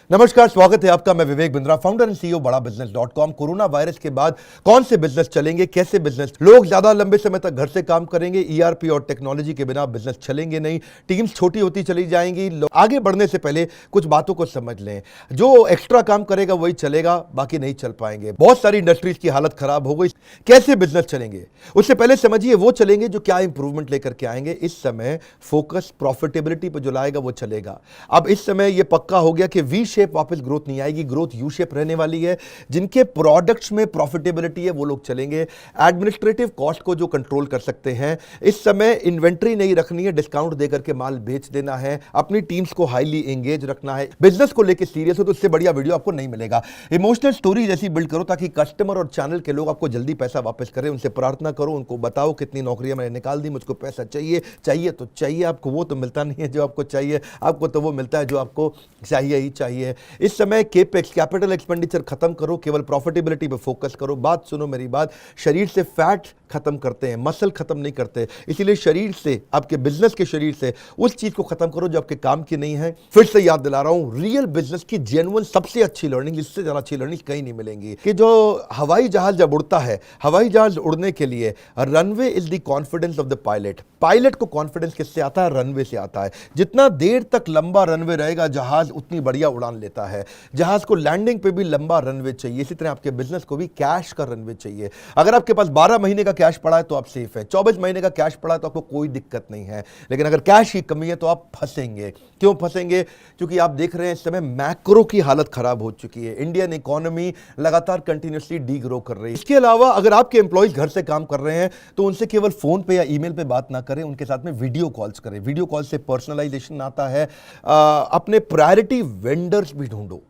नमस्कार, स्वागत है आपका। मैं Vivek Bindra, founder and CEO बड़ा बिजनेस .com। कोरोना वायरस के बाद कौन से बिजनेस चलेंगे, कैसे बिजनेस, लोग ज्यादा लंबे समय तक घर से काम करेंगे, ईआरपी और टेक्नोलॉजी के बिना बिजनेस चलेंगे नहीं, टीम्स छोटी होती चली जाएंगी। आगे बढ़ने से पहले कुछ बातों को समझ लें। जो एक्स्ट्रा काम करेगा वही चलेगा, बाकी नहीं चल पाएंगे। बहुत सारी इंडस्ट्रीज की हालत खराब हो गई। कैसे बिजनेस चलेंगे उससे पहले समझिए वो चलेंगे जो क्या इंप्रूवमेंट लेकर के आएंगे। इस समय फोकस प्रॉफिटेबिलिटी पर जो लाएगा वो चलेगा। अब इस समय ये पक्का हो गया कि वी शेप वापस ग्रोथ नहीं आएगी, ग्रोथ यू शेप रहने वाली है। जिनके प्रोडक्ट्स में प्रॉफिटेबिलिटी है वो लोग चलेंगे। एडमिनिस्ट्रेटिव कॉस्ट को जो कंट्रोल कर सकते हैं, इस समय इन्वेंट्री नहीं रखनी है, डिस्काउंट देकर के माल बेच देना है, अपनी टीम्स को हाईली एंगेज रखना है। बिजनेस को लेकर सीरियस हो तो इससे बढ़िया वीडियो आपको नहीं मिलेगा। इमोशनल स्टोरी जैसी बिल्ड करो ताकि कस्टमर और चैनल के लोग आपको जल्दी पैसा वापस करें। उनसे प्रार्थना करो, उनको बताओ कितनी नौकरियां मैंने निकाल दी, मुझको पैसा चाहिए। चाहिए तो चाहिए, आपको वो तो मिलता नहीं है जो आपको चाहिए, आपको तो वो मिलता है जो आपको चाहिए ही चाहिए। इस समय केपेक्स कैपिटल एक्सपेंडिचर खत्म करो, केवल प्रॉफिटेबिलिटी पे फोकस करो। बात सुनो मेरी बात, शरीर से फैट खत्म करते हैं, मसल खत्म नहीं करते। इसीलिए शरीर से, आपके बिजनेस के शरीर से उस चीज को खत्म करो जो आपके काम की नहीं है। फिर से याद दिला रहा हूं, रियल बिजनेस की जेन्युइन सबसे अच्छी लर्निंग, इससे ज्यादा अच्छी लर्निंग कहीं नहीं मिलेंगी। कि जो हवाई जहाज जब उड़ता है, हवाई जहाज उड़ने के लिए runway is the confidence of the pilot. Pilot को कॉन्फिडेंस किससे आता है? रनवे से आता है। जितना देर तक लंबा रनवे रहेगा जहाज उतनी बढ़िया उड़ान लेता है। जहाज को लैंडिंग पे भी लंबा रनवे चाहिए, इसी तरह आपके बिजनेस को भी कैश का रनवे चाहिए। अगर आपके पास 12 महीने का कैश पड़ा है तो आप सेफ है, 24 महीने का कैश पड़ा है तो आपको कोई दिक्कत नहीं है। लेकिन अगर कैश की कमी है तो आप फंसेंगे। क्यों फंसेंगे? क्योंकि आप देख रहे हैं इस समय मैक्रो की हालत खराब हो चुकी है। इंडियन इकोनॉमी लगातार कंटिन्यूसली डी ग्रो कर रही है। इसके अलावा अगर आपके एम्प्लॉइज घर से काम कर रहे हैं तो उनसे केवल फोन पे या ईमेल पे बात ना करें, उनके साथ में वीडियो कॉल्स करें। वीडियो कॉल से पर्सनलाइजेशन आता है। अपने प्रायोरिटी वेंडर्स भी ढूंढो।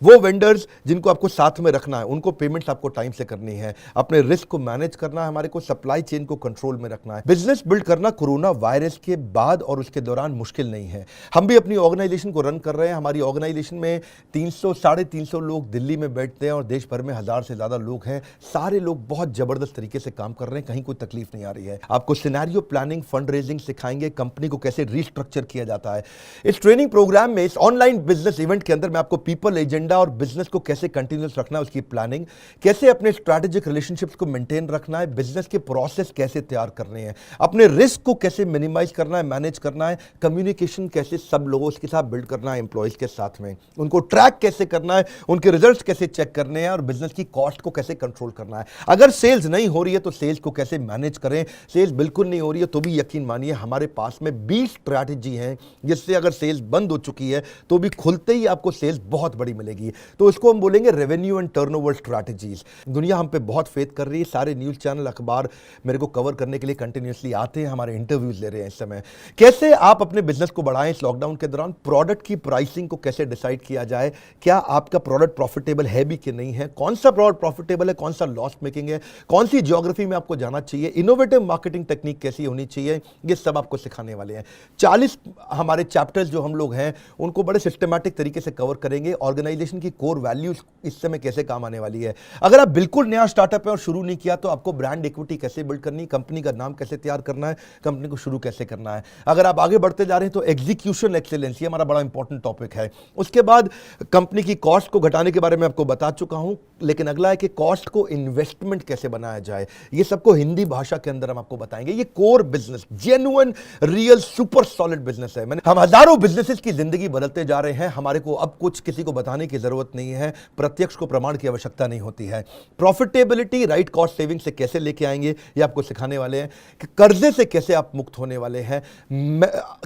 वो वेंडर्स जिनको आपको साथ में रखना है, उनको पेमेंट्स आपको टाइम से करनी है। अपने रिस्क को मैनेज करना है, हमारे को सप्लाई चेन को कंट्रोल में रखना है। बिजनेस बिल्ड करना कोरोना वायरस के बाद और उसके दौरान मुश्किल नहीं है। हम भी अपनी ऑर्गेनाइजेशन को रन कर रहे हैं। हमारी ऑर्गेनाइजेशन में 300-350 लोग दिल्ली में बैठते हैं और देश भर में 1000 से ज्यादा लोग हैं। सारे लोग बहुत जबरदस्त तरीके से काम कर रहे हैं, कहीं कोई तकलीफ नहीं आ रही है। आपको सिनेरियो प्लानिंग, फंड रेजिंग सिखाएंगे, कंपनी को कैसे रिस्ट्रक्चर किया जाता है। इस ट्रेनिंग प्रोग्राम में, इस ऑनलाइन बिजनेस इवेंट के अंदर मैं आपको पीपल एजेंडा और बिजनेस को कैसे कंटिन्यूअस रखना है उसकी प्लानिंग, कैसे अपने स्ट्रैटेजिक रिलेशनशिप्स को मेंटेन रखना है, बिजनेस के प्रोसेस कैसे तैयार करने हैं, अपने रिस्क को कैसे मिनिमाइज करना है, मैनेज करना है, कम्युनिकेशन कैसे सब लोगों के साथ बिल्ड करना है, एम्प्लॉइज के साथ में उनको ट्रैक कैसे करना है, उनके रिजल्ट्स कैसे चेक करने हैं और बिजनेस की कॉस्ट को कैसे कंट्रोल करना है। अगर सेल्स नहीं हो रही है तो सेल्स को कैसे मैनेज करें। सेल्स बिल्कुल नहीं हो रही है तो भी यकीन मानिए हमारे पास में 20 स्ट्रैटेजी हैं जिससे अगर सेल्स बंद हो चुकी है तो भी खुलते ही आपको सेल्स बहुत बड़ी मिलेगी। तो इसको हम बोलेंगे रेवेन्यू एंड टर्नओवर स्ट्रैटेजीज। दुनिया हम पे बहुत फेथ कर रही है। सारे न्यूज चैनल, अखबार मेरे को कवर करने के लिए कंटिन्यूअसली आते हैं, हमारे इंटरव्यूज ले रहे हैं इस समय। कैसे आप अपने बिजनेस को बढ़ाएं इस लॉकडाउन के दौरान, प्रोडक्ट की प्राइसिंग को कैसे डिसाइड किया जाए, क्या आपका प्रोडक्ट प्रॉफिटेबल है भी कि नहीं है, कौन सा प्रोडक्ट प्रॉफिटेबल है, कौन सा लॉस मेकिंग है, कौन सी ज्योग्राफी में आपको जाना चाहिए, इनोवेटिव मार्केटिंग टेक्निक कैसी होनी चाहिए, ये सब आपको सिखाने वाले हैं। 40 हमारे चैप्टर्स जो हम लोग हैं उनको बड़े सिस्टमैटिक तरीके से कवर करेंगे। ऑर्गेनाइजेशन की कोर वैल्यूज इस समय कैसे काम आने वाली है। अगर आप बिल्कुल नया स्टार्टअप है और शुरू नहीं किया तो आपको ब्रांड इक्विटी कैसे बिल्ड करनी, कंपनी का नाम कैसे तैयार करना है, कंपनी को शुरू कैसे करना है। अगर आप आगे बढ़ते जा रहे हैं तो एग्जीक्यूशन एक्सीलेंस, ये हमारा बड़ा इंपॉर्टेंट टॉपिक है। उसके बाद कंपनी की कॉस्ट को घटाने के बारे में आपको बता चुका हूं, लेकिन अगला है कि कॉस्ट को इन्वेस्टमेंट कैसे बनाया जाए। ये सबको हिंदी भाषा के अंदर हम आपको बताएंगे। ये core business, genuine, real, super solid business है। हम हजारों बिजनेसेस की जिंदगी बदलते जा रहे हैं। हमारे को अब कुछ किसी को बताने की जरूरत नहीं है, प्रत्यक्ष को प्रमाण की आवश्यकता नहीं होती है। प्रॉफिटेबिलिटी, राइट कॉस्ट सेविंग से कैसे लेके आएंगे ये आपको सिखाने वाले हैं। कि कर्जे से कैसे आप मुक्त होने वाले हैं।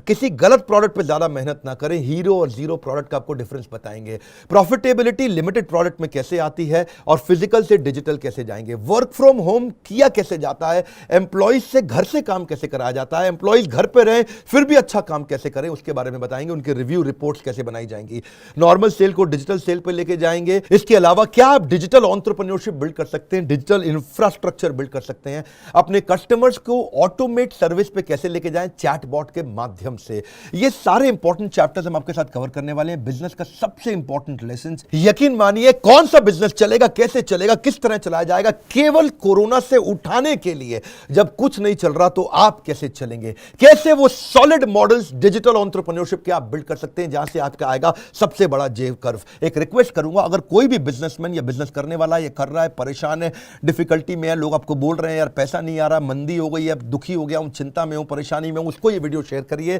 किसी गलत प्रोडक्ट पे ज्यादा मेहनत ना करें, हीरो और जीरो प्रोडक्ट का आपको डिफरेंस बताएंगे। प्रॉफिटेबिलिटी लिमिटेड प्रोडक्ट में कैसे आती है और फिजिकल से डिजिटल कैसे जाएंगे। वर्क फ्रॉम होम किया कैसे जाता है, एम्प्लॉइज से घर से काम कैसे कराया जाता है, एम्प्लॉइज घर पे रहे फिर भी अच्छा काम कैसे करें उसके बारे में बताएंगे। उनके रिव्यू रिपोर्ट्स कैसे बनाई जाएंगी। नॉर्मल सेल को डिजिटल डिजिटल सेल पे लेके जाएंगे। इसके अलावा क्या आप डिजिटल एंटरप्रेन्योरशिप बिल्ड कर सकते हैं, डिजिटल इंफ्रास्ट्रक्चर बिल्ड कर सकते हैं, अपने कस्टमर्स को ऑटोमेट सर्विस पे कैसे लेके जाएं चैटबॉट के माध्यम से। ये सारे इंपॉर्टेंट चैप्टर्स हम आपके साथ कवर करने वाले हैं। बिजनेस का सबसे इंपॉर्टेंट लेसन, यकीन मानिए कौन सा बिजनेस चलेगा, कैसे चलेगा, किस तरह चलाया जाएगा, केवल कोरोना से उठाने के लिए। जब कुछ नहीं चल रहा तो आप कैसे चलेंगे, कैसे वो सॉलिड मॉडल्स डिजिटल एंटरप्रेन्योरशिप के आप बिल्ड कर सकते हैं, जहां से आपका आएगा सबसे बड़ा जे कर्व। एक रिक्वेस्ट करूंगा, अगर कोई भी बिजनेसमैन या बिजनेस करने वाला ये कर रहा है, परेशान है, डिफिकल्टी में है, लोग आपको बोल रहे हैं यार पैसा नहीं आ रहा, मंदी हो गई है, दुखी हो गया हूं, चिंता में हूं, परेशानी में हूं, उसको ये वीडियो शेयर करिए।